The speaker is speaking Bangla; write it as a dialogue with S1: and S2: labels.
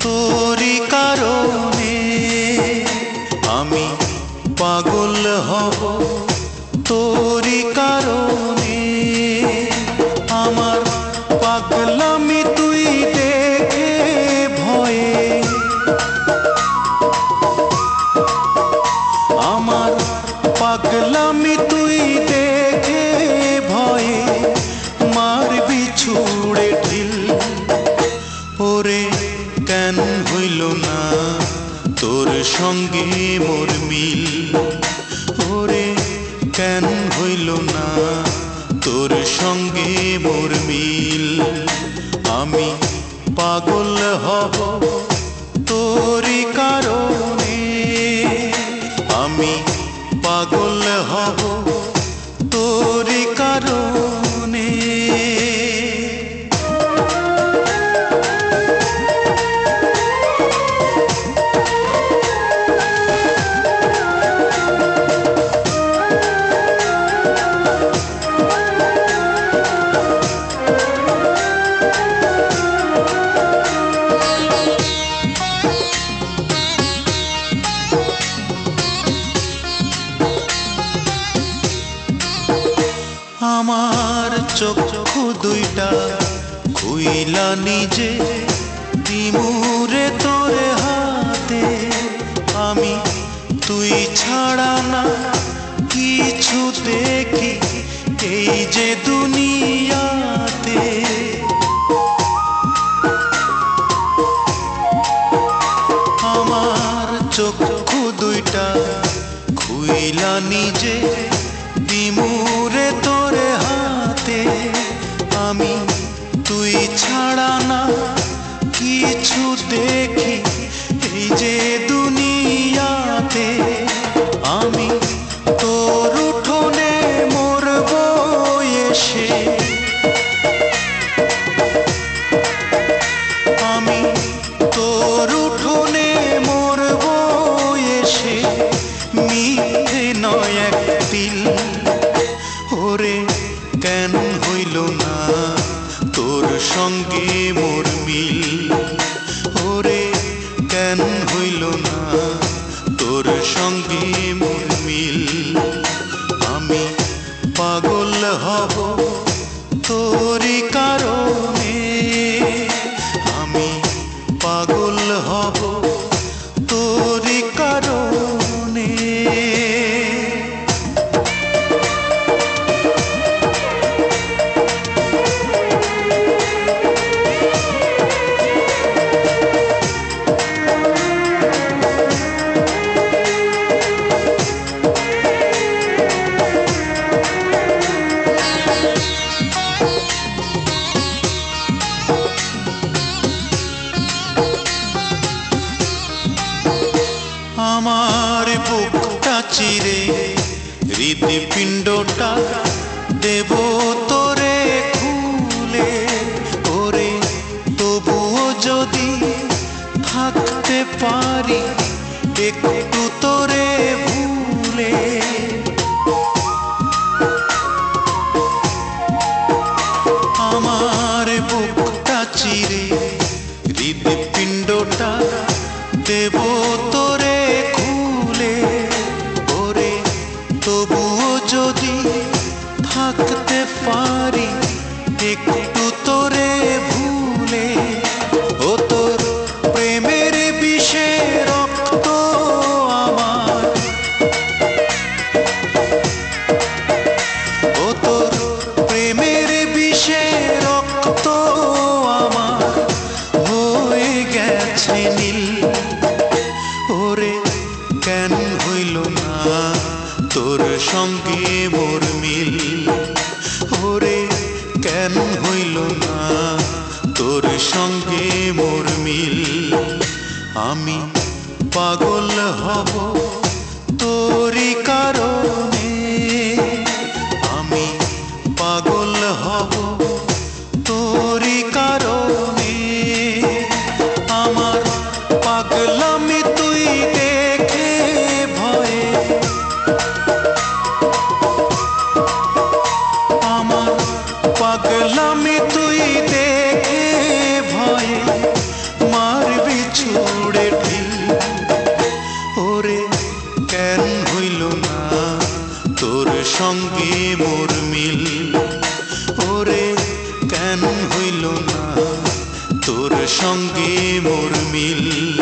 S1: তোরি কারণে আমি পাগল হব, তোরি কারণে আমার পাগলামি তুই দেখে ভয়ে, আমার পাগলামি তুই দেখে ভয়ে মারবি ছুড়ে ঢিল। ওরে কেন হইল না তোর সঙ্গে মোর মিল, ওরে কেন হইল না তোর সঙ্গে মোর মিল। আমি পাগল হব তোরি কারণে, আমি পাগল হব তোরি কারণে। আমার চক্ষু দুইটা খুইলা নিজে দিমুরে তোরে হাতে, আমি তুই ছাড়া না কিছু দেখি এই যে দুনিয়াতে। আমার চক্ষু দুইটা খুইলা নিজে দিমুরে তোরে হাতে, আমি তুই ছাড়া না কিছু দেখি এই যে দুনিয়াতে। আমি তোর উঠোনে মরব এসে, আমি তোর উঠোনে মরব এসে মিথ্যে নয় এক দিল। ওরে কেন হইল না তোর সঙ্গে মোর মিল, ওরে কেন হইল না তোর সঙ্গে মোর মিল। আমি পাগল হব তোরি কারণে, আমি পাগল হব তোরি কারণে। আমার বুকটা চিরে হৃদপিণ্ডটা দেব তোরে খুলে, ওরে তবুও যদি থাকতে পারি একটু তোরে ভুলে। আমার বুকটা চিরে হৃদপিণ্ডটা দেব তোরে খুলে, ওরে তবুও যদি থাকতে পারি একটু তোরে ভুলে। ও তোর প্রেমের বিষে রক্ত আমার, ও তোর প্রেমের বিষে রক্ত আমার হয়ে গেছে নীল। ওরে কেন হইল না তোর সঙ্গে মোর মিল, ওরে কেন হইল না তোর সঙ্গে মোর মিল। আমি পাগল হব তোরি কারণে, আমি পাগল হব তোরি কারণে। আমার পাগলামি তুই দেখে ভয়ে, আমার পাগলামি তুই দেখে ভয়ে মারবি মোর মিল।